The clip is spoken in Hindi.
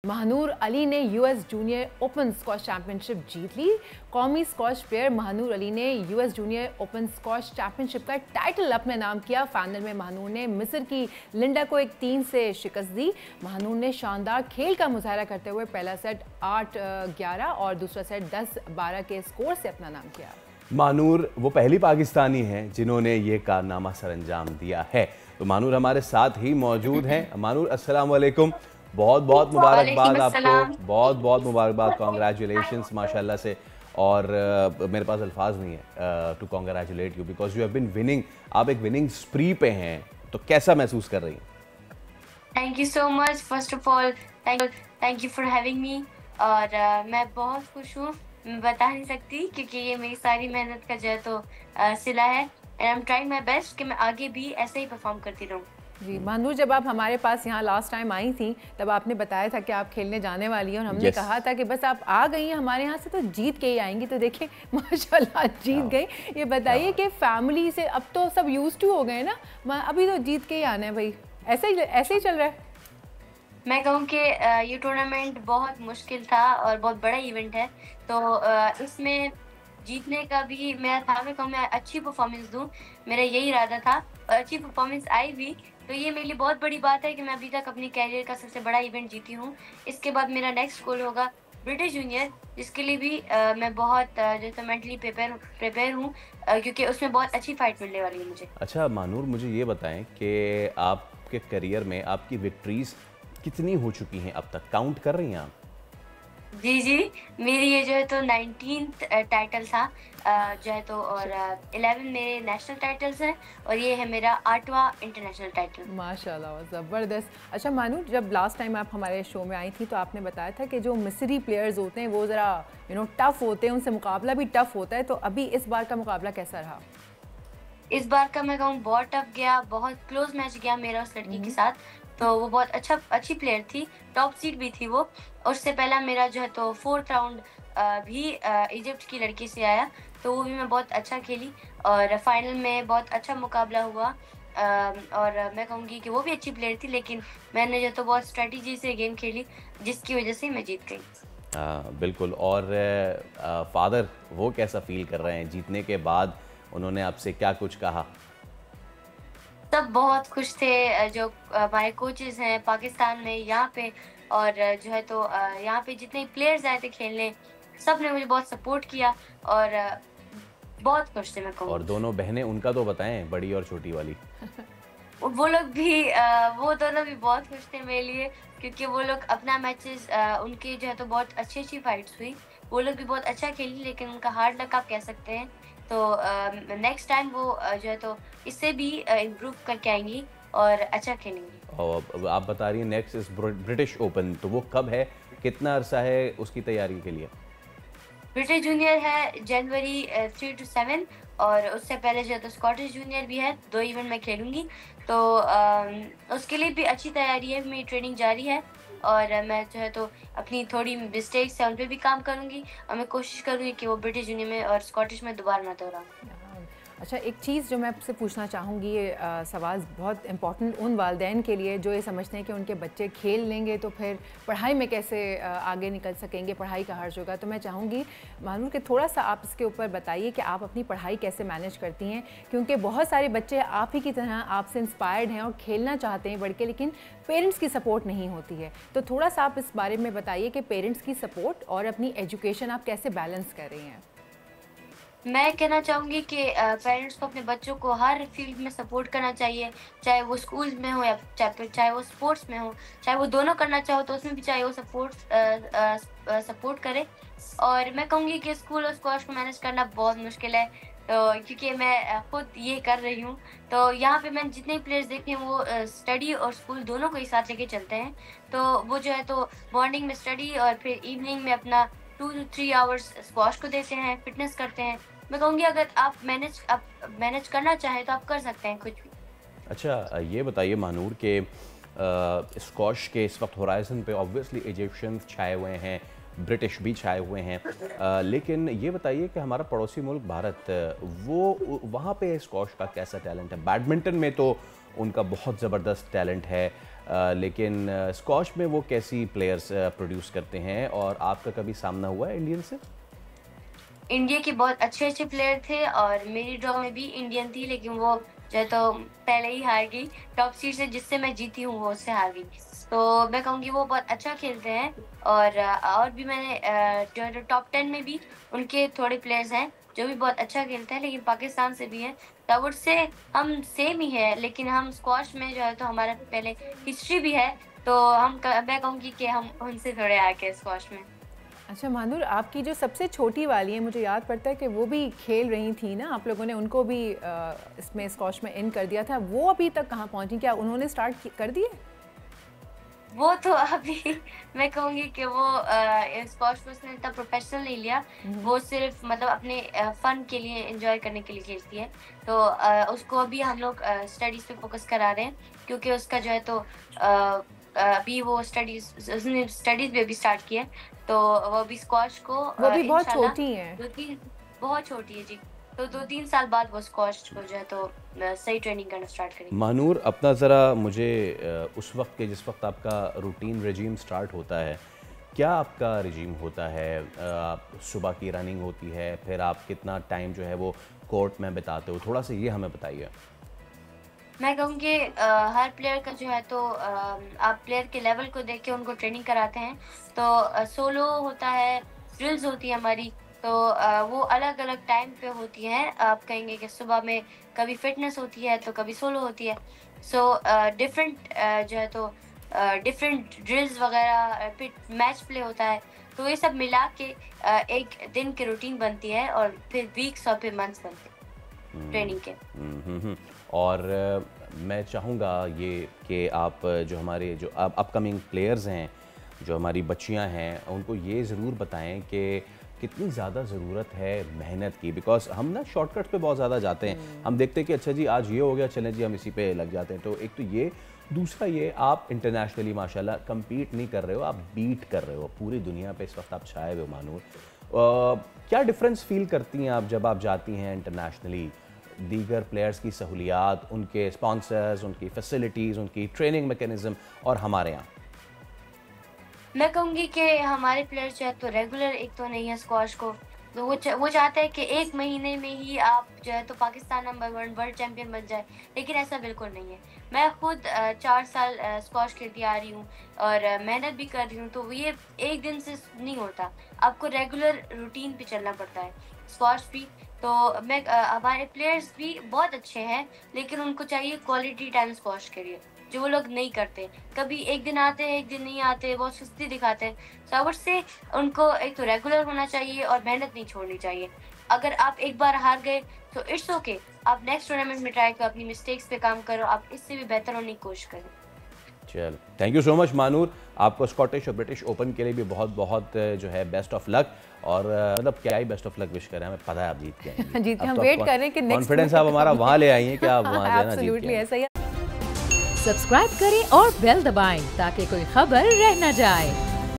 महानूर अली ने US junior open squash championship जीत ली। कौमी स्क्वॉश प्लेयर महानूर अली ने US junior open squash championship का टाइटल अपने नाम किया। फाइनल में महानूर ने मिस्र की लिंडा को 3 से शिकस्त दी। महानूर ने शानदार खेल का मुजाहरा करते हुए पहला सेट 8-11 और दूसरा सेट 10-12 के स्कोर से अपना नाम किया। महानूर वो पहली पाकिस्तानी हैं जिन्होंने ये कारनामा सरअंजाम दिया है। तो महानूर हमारे साथ ही मौजूद हैं। महानूर अस्सलाम वालेकुम, बहुत बहुत मुबारकबाद आपको, बहुत बहुत मुबारकबाद, कॉन्ग्रेचुलेशंस माशाल्लाह से। और मेरे पास अल्फाज नहीं है to congratulate you because you have been winning. आप एक विनिंग स्प्री पे हैं, तो कैसा महसूस कर रही हैं? Thank you so much, first of all thank you for having me. और मैं बहुत खुश हूँ, मैं बता नहीं सकती क्योंकि ये मेरी सारी मेहनत का जो है तो सिला है। And I am trying my best कि मैं आगे भी ऐसे ही परफॉर्म करती रहूँ। जी महानूर, जब आप हमारे पास यहाँ लास्ट टाइम आई थी तब आपने बताया था कि आप खेलने जाने वाली हैं और हमने कहा था कि बस आप आ गई हैं हमारे यहाँ से तो जीत के ही आएंगी। तो देखिए माशाल्लाह जीत गई। ये बताइए कि फैमिली से अब तो सब यूज्ड टू हो गए ना, अभी तो जीत के ही आना है भाई, ऐसे ही चल रहा है? मैं कहूँ कि ये टूर्नामेंट बहुत मुश्किल था और बहुत बड़ा इवेंट है, तो इसमें जीतने का भी मेरा था। मैं कहूँ मैं अच्छी परफॉर्मेंस दूँ, मेरा यही इरादा था और अच्छी परफॉर्मेंस आई भी। तो ये मेरे लिए बहुत बड़ी बात है कि मैं अभी तक अपनी कैरियर का सबसे बड़ा इवेंट जीती हूँ। इसके बाद मेरा नेक्स्ट गोल होगा ब्रिटिश जूनियर, जिसके लिए भी मैं बहुत जो तो मेंटली प्रिपेयर हूँ क्योंकि उसमें बहुत अच्छी फाइट मिलने वाली है मुझे। अच्छा महानूर, मुझे ये बताएं कि आपके करियर में आपकी विक्ट्रीज कितनी हो चुकी हैं अब तक, काउंट कर रही हैं आप? जी, मेरी ये जो है तो 19th टाइटल था जो है तो, और 11 मेरे नेशनल टाइटल्स हैं और ये है मेरा 8वां इंटरनेशनल टाइटल। माशाल्लाह, ज़बरदस्त। अच्छा मानू, जब लास्ट टाइम आप हमारे शो में आई थी तो आपने बताया था कि जो मिस्री प्लेयर्स होते हैं वो ज़रा टफ़ होते हैं, उनसे मुकाबला भी टफ़ होता है। तो अभी इस बार का मुकाबला कैसा रहा? इस बार का मैं कहूँ बहुत टफ गया, बहुत क्लोज मैच गया मेरा उस लड़की के साथ। तो वो बहुत अच्छी प्लेयर थी, टॉप सीड भी थी वो। और उससे पहला मेरा जो है तो 4th राउंड भी इजिप्ट की लड़की से आया, तो वो भी मैं बहुत अच्छा खेली और फाइनल में बहुत अच्छा मुकाबला हुआ। और मैं कहूँगी कि वो भी अच्छी प्लेयर थी, लेकिन मैंने जो तो बहुत स्ट्रेटजी से गेम खेली जिसकी वजह से मैं जीत गई। बिल्कुल। और फादर वो कैसा फील कर रहे हैं जीतने के बाद? उन्होंने आपसे क्या कुछ कहा? सब बहुत खुश थे, जो हमारे कोचेस हैं पाकिस्तान में यहाँ पे, और जो है तो यहाँ पे जितने प्लेयर्स आए थे खेलने, सब ने मुझे बहुत सपोर्ट किया और बहुत खुश थे मैं कहूँ। और दोनों बहनें, उनका तो बताएं, बड़ी और छोटी वाली। वो लोग भी वो दोनों भी बहुत खुश थे मेरे लिए, क्योंकि वो लोग अपना मैचेस उनके जो है तो बहुत अच्छी फाइट्स हुई। वो लोग भी बहुत अच्छा खेली, लेकिन उनका हार्ड लक आप कह सकते हैं। तो नेक्स्ट टाइम वो जो है तो इससे भी इम्प्रूव करके आएंगी और अच्छा खेलेंगी। और आप बता रही हैं नेक्स्ट इस ब्रिटिश ओपन, तो वो कब है, कितना अरसा है उसकी तैयारी के लिए? ब्रिटिश जूनियर है जनवरी 3 to 7, और उससे पहले जो है तो स्कॉटिश जूनियर भी है। 2 इवेंट मैं खेलूंगी, तो उसके लिए भी अच्छी तैयारी है, मेरी ट्रेनिंग जारी है और मैं जो है तो अपनी थोड़ी मिस्टेक्स है उन पे भी काम करूंगी और मैं कोशिश करूंगी कि वो ब्रिटिश जूनियर में और स्कॉटिश में दोबारा ना दोहराऊं। अच्छा, एक चीज़ जो मैं आपसे पूछना चाहूँगी, ये सवाल बहुत इम्पॉर्टेंट उन वालिदैन के लिए जो ये समझते हैं कि उनके बच्चे खेल लेंगे तो फिर पढ़ाई में कैसे आगे निकल सकेंगे, पढ़ाई का हर्ज होगा। तो मैं चाहूँगी मानू कि थोड़ा सा आप इसके ऊपर बताइए कि आप अपनी पढ़ाई कैसे मैनेज करती हैं, क्योंकि बहुत सारे बच्चे आप ही की तरह आपसे इंस्पायर्ड हैं और खेलना चाहते हैं बढ़ के, लेकिन पेरेंट्स की सपोर्ट नहीं होती है। तो थोड़ा सा आप इस बारे में बताइए कि पेरेंट्स की सपोर्ट और अपनी एजुकेशन आप कैसे बैलेंस कर रही हैं? मैं कहना चाहूँगी कि पेरेंट्स को अपने बच्चों को हर फील्ड में सपोर्ट करना चाहिए, चाहे वो स्कूल में हो या चाहे वो स्पोर्ट्स में हो, चाहे वो दोनों करना चाहो तो उसमें भी चाहे वो सपोर्ट करे। और मैं कहूँगी कि स्कूल और स्क्वॉश को मैनेज करना बहुत मुश्किल है, तो क्योंकि मैं खुद ये कर रही हूँ। तो यहाँ पे मैंने जितने प्लेयर्स देखे हैं वो स्टडी और स्कूल दोनों को एक साथ लेके चलते हैं। तो वो जो है तो मॉर्निंग में स्टडी और फिर इवनिंग में अपना 2 to 3 आवर्स स्क्वॉश को देते हैं, फिटनेस करते हैं। मैं कहूँगी अगर आप मैनेज करना चाहें तो आप कर सकते हैं कुछ भी। अच्छा, ये बताइए महानूर के स्क्वॉश के इस वक्त होराइजन पे ऑब्वियसली इजिप्शियंस छाए हुए हैं, ब्रिटिश भी छाए हुए हैं, लेकिन ये बताइए कि हमारा पड़ोसी मुल्क भारत, वो वहाँ पे स्क्वॉश का कैसा टैलेंट है? बैडमिंटन में तो उनका बहुत ज़बरदस्त टैलेंट है, लेकिन स्क्वॉश में वो कैसी प्लेयर्स प्रोड्यूस करते हैं और आपका कभी सामना हुआ है इंडियन से? इंडिया के बहुत अच्छे प्लेयर थे और मेरी ड्रॉ में भी इंडियन थी, लेकिन वो जो है तो पहले ही हार गई। टॉप सीड से जिससे मैं जीती हूँ वो उससे हार गई। तो मैं कहूँगी वो बहुत अच्छा खेलते हैं और भी मैंने जो है टॉप 10 में भी उनके थोड़े प्लेयर्स हैं जो भी बहुत अच्छा खेलते हैं, लेकिन पाकिस्तान से भी हैं। तो आई वुड से हम सेम ही है, लेकिन हम स्क्वॉश में जो है तो हमारा पहले हिस्ट्री भी है, तो मैं कहूँगी कि हम उनसे थोड़े आगे स्क्वॉश में। अच्छा मानूर, आपकी जो सबसे छोटी वाली है, मुझे याद पड़ता है कि वो भी खेल रही थी ना, आप लोगों ने उनको भी इसमें स्क्वॉश में इन कर दिया था, वो अभी तक कहाँ पहुँची? क्या उन्होंने स्टार्ट कर दिए? वो तो अभी मैं कहूँगी कि वो स्क्वॉश को उसने इतना प्रोफेशनल नहीं लिया, वो सिर्फ मतलब अपने फन के लिए, एंजॉय करने के लिए खेलती है। तो उसको अभी हम लोग स्टडीज़ पे फोकस करा रहे हैं, क्योंकि उसका जो है तो अभी वो उसने स्टडीज़ भी अभी स्टार्ट किया है, तो वो अभी स्क्वॉश को वो भी बहुत छोटी है, बहुत छोटी है जी, तो 2-3 साल बाद वो स्क्वॉश को जो है तो सही ट्रेनिंग करना स्टार्ट करेंगे। मानूर, अपना ज़रा मुझे उस वक्त के जिस वक्त आपका रूटीन रेजीम स्टार्ट होता है, क्या आपका रेजीम होता है? सुबह की रनिंग होती है, फिर आप कितना टाइम जो है वो कोर्ट में बिताते हो? थोड़ा सा ये हमें बताइए। मैं कहूँगी हर प्लेयर का जो है तो आप प्लेयर के लेवल को देख के उनको ट्रेनिंग कराते हैं। तो सोलो होता है, ड्रिल्स होती है हमारी, तो वो अलग अलग टाइम पे होती हैं। आप कहेंगे कि सुबह में कभी फिटनेस होती है तो कभी सोलो होती है। सो डिफरेंट जो है तो डिफरेंट ड्रिल्स वगैरह, फिर मैच प्ले होता है, तो ये सब मिला के एक दिन की रूटीन बनती है और फिर वीक्स और फिर मंथ्स बनते हैं ट्रेनिंग के। और मैं चाहूँगा ये कि आप जो हमारे जो अपकमिंग प्लेयर्स हैं, जो हमारी बच्चियां हैं, उनको ये ज़रूर बताएं कि कितनी ज़्यादा ज़रूरत है मेहनत की। बिकॉज हम ना शॉर्टकट पे बहुत ज़्यादा जाते हैं, हम देखते हैं कि अच्छा जी आज ये हो गया, चलें जी हम इसी पे लग जाते हैं। तो एक तो ये, दूसरा ये, आप इंटरनेशनली माशाल्लाह कम्पीट नहीं कर रहे हो, आप बीट कर रहे हो। पूरी दुनिया पे इस वक्त आप छाए हुए हो मानूर। क्या डिफरेंस फील करती हैं आप जब आप जाती हैं इंटरनेशनली? दीगर प्लेयर्स की सहूलियात, उनके स्पॉन्सर्स, उनकी फैसिलिटीज़, उनकी ट्रेनिंग मैकेनिज़्म और हमारे यहाँ? मैं कहूँगी कि हमारे प्लेयर जो है तो रेगुलर एक तो नहीं है स्क्वॉश को, तो वो चाहते हैं कि 1 महीने में ही आप जो है तो पाकिस्तान नंबर 1 वर्ल्ड चैंपियन बन जाए, लेकिन ऐसा बिल्कुल नहीं है। मैं खुद 4 साल स्क्वॉश खेलती आ रही हूँ और मेहनत भी कर रही हूँ, तो ये एक दिन से नहीं होता, आपको रेगुलर रूटीन पे चलना पड़ता है स्क्वॉश भी। तो मैं हमारे प्लेयर्स भी बहुत अच्छे हैं, लेकिन उनको चाहिए क्वालिटी टाइम स्क्वॉश के लिए, जो वो लोग नहीं करते। कभी एक दिन आते हैं, एक दिन नहीं आते, बहुत सुस्ती दिखाते हैं। सो से उनको एक तो रेगुलर होना चाहिए और मेहनत नहीं छोड़नी चाहिए। अगर आप एक बार हार गए तो इट्स ओके, आप नेक्स्ट टूर्नामेंट में ट्राई करो, अपनी मिस्टेक्स पे काम करो, आप इससे भी बेहतर होने की कोशिश करें। चल, thank you so much Manur. आपको स्कॉटिश और ब्रिटिश ओपन के लिए भी बहुत बहुत जो है बेस्ट ऑफ लक। और मतलब क्या ही बेस्ट ऑफ लक विश करें, हमें पता है आप जीत के आएंगे। जीत के हम वेट कर रहे हैं कि नेक्स्ट कॉन्फिडेंस आप हमारा वहाँ ले आई हैं कि आप वहाँ जो है ना जीत के ऐसा ही। सब्सक्राइब करें और बेल दबाएं ताकि कोई खबर रह न जाए।